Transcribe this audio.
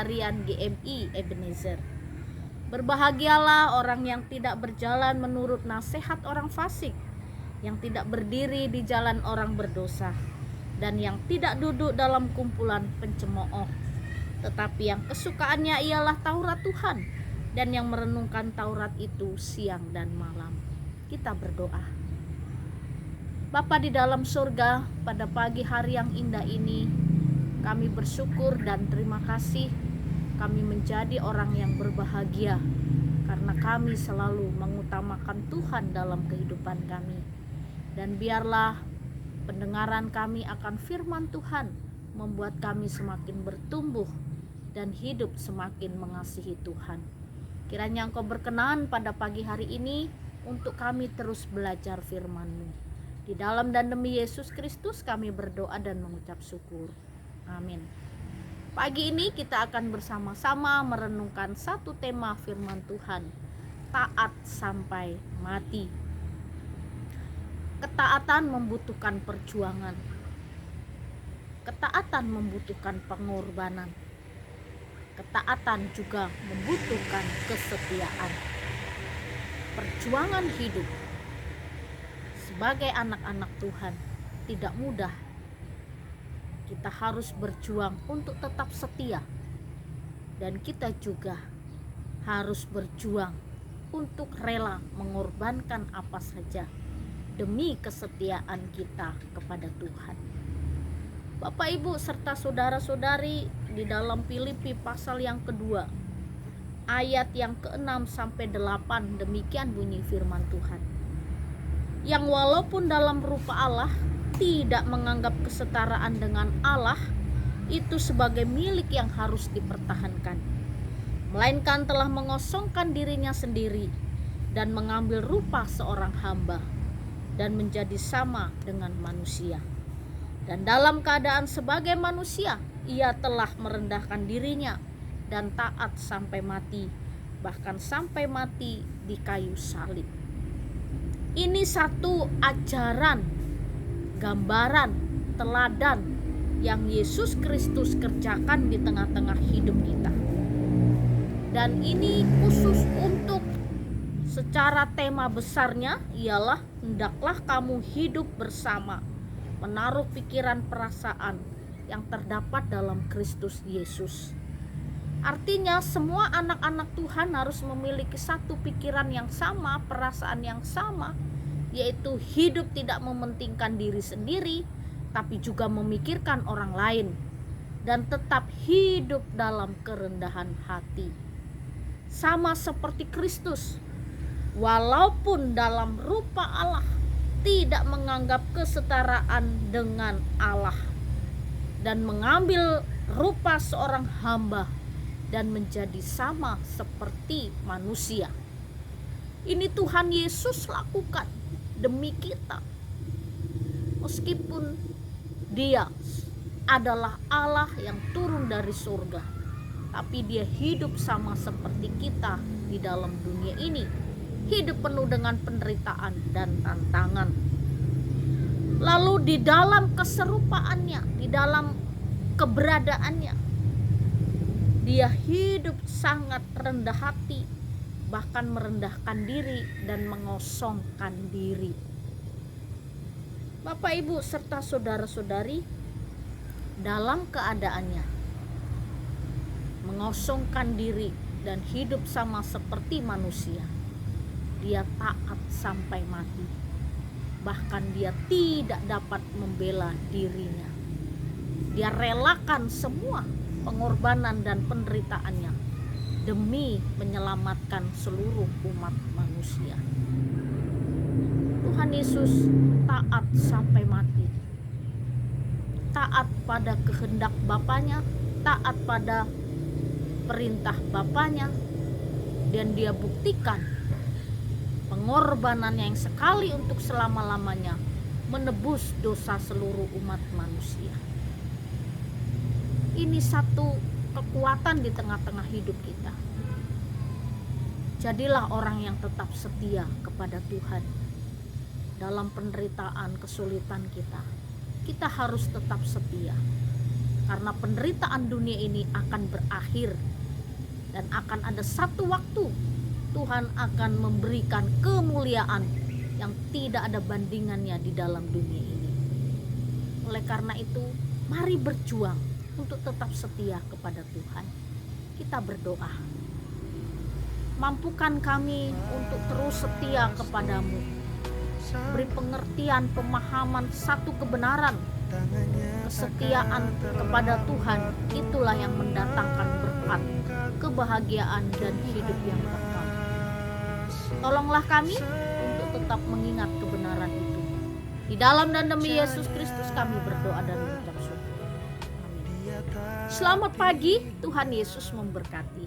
Harian GMI Ebenezer. Berbahagialah orang yang tidak berjalan menurut nasihat orang fasik, yang tidak berdiri di jalan orang berdosa, dan yang tidak duduk dalam kumpulan pencemooh, tetapi yang kesukaannya ialah Taurat Tuhan, dan yang merenungkan Taurat itu siang dan malam. Kita berdoa. Bapa di dalam surga, pada pagi hari yang indah ini, kami bersyukur dan terima kasih kami menjadi orang yang berbahagia karena kami selalu mengutamakan Tuhan dalam kehidupan kami. Dan biarlah pendengaran kami akan firman Tuhan membuat kami semakin bertumbuh dan hidup semakin mengasihi Tuhan. Kiranya Engkau berkenan pada pagi hari ini untuk kami terus belajar firman-Mu. Di dalam dan demi Yesus Kristus kami berdoa dan mengucap syukur. Amin. Pagi ini kita akan bersama-sama merenungkan satu tema firman Tuhan, taat sampai mati. Ketaatan membutuhkan perjuangan. Ketaatan membutuhkan pengorbanan. Ketaatan juga membutuhkan kesetiaan. Perjuangan hidup sebagai anak-anak Tuhan tidak mudah. Kita harus berjuang untuk tetap setia, dan kita juga harus berjuang untuk rela mengorbankan apa saja demi kesetiaan kita kepada Tuhan. Bapak, Ibu, serta saudara-saudari, di dalam Filipi pasal yang kedua, ayat yang ke-6 sampai 8, demikian bunyi firman Tuhan. Yang walaupun dalam rupa Allah tidak menganggap kesetaraan dengan Allah itu sebagai milik yang harus dipertahankan, melainkan telah mengosongkan dirinya sendiri dan mengambil rupa seorang hamba dan menjadi sama dengan manusia. Dan dalam keadaan sebagai manusia, ia telah merendahkan dirinya dan taat sampai mati, bahkan sampai mati di kayu salib. Ini satu ajaran, gambaran, teladan yang Yesus Kristus kerjakan di tengah-tengah hidup kita. Dan ini khusus untuk secara tema besarnya ialah hendaklah kamu hidup bersama, menaruh pikiran perasaan yang terdapat dalam Kristus Yesus. Artinya semua anak-anak Tuhan harus memiliki satu pikiran yang sama, perasaan yang sama, yaitu hidup tidak mementingkan diri sendiri, tapi juga memikirkan orang lain, dan tetap hidup dalam kerendahan hati. Sama seperti Kristus, walaupun dalam rupa Allah, tidak menganggap kesetaraan dengan Allah, dan mengambil rupa seorang hamba, dan menjadi sama seperti manusia. Ini Tuhan Yesus lakukan demi kita. Meskipun Dia adalah Allah yang turun dari surga, tapi Dia hidup sama seperti kita di dalam dunia ini. Hidup penuh dengan penderitaan dan tantangan. Lalu di dalam keserupaannya, di dalam keberadaannya, Dia hidup sangat rendah hati, bahkan merendahkan diri dan mengosongkan diri. Bapak, Ibu, serta saudara-saudari, dalam keadaannya mengosongkan diri dan hidup sama seperti manusia, Dia taat sampai mati. Bahkan Dia tidak dapat membela dirinya. Dia relakan semua pengorbanan dan penderitaannya demi menyelamatkan seluruh umat manusia. Tuhan Yesus taat sampai mati. Taat pada kehendak Bapanya, taat pada perintah Bapanya, dan Dia buktikan pengorbanannya yang sekali untuk selama-lamanya menebus dosa seluruh umat manusia. Ini satu kekuatan di tengah-tengah hidup kita. Jadilah orang yang tetap setia kepada Tuhan. Dalam penderitaan, kesulitan kita, kita harus tetap setia. Karena penderitaan dunia ini akan berakhir dan akan ada satu waktu Tuhan akan memberikan kemuliaan yang tidak ada bandingannya di dalam dunia ini. Oleh karena itu, mari berjuang untuk tetap setia kepada Tuhan. Kita berdoa. Mampukan kami untuk terus setia kepadamu. Beri pengertian, pemahaman, satu kebenaran, kesetiaan kepada Tuhan. Itulah yang mendatangkan berkat, kebahagiaan, dan hidup yang kekal. Tolonglah kami untuk tetap mengingat kebenaran itu. Di dalam dan demi Yesus Kristus kami berdoa dan mengucap syukur. Amin. Selamat pagi, Tuhan Yesus memberkati.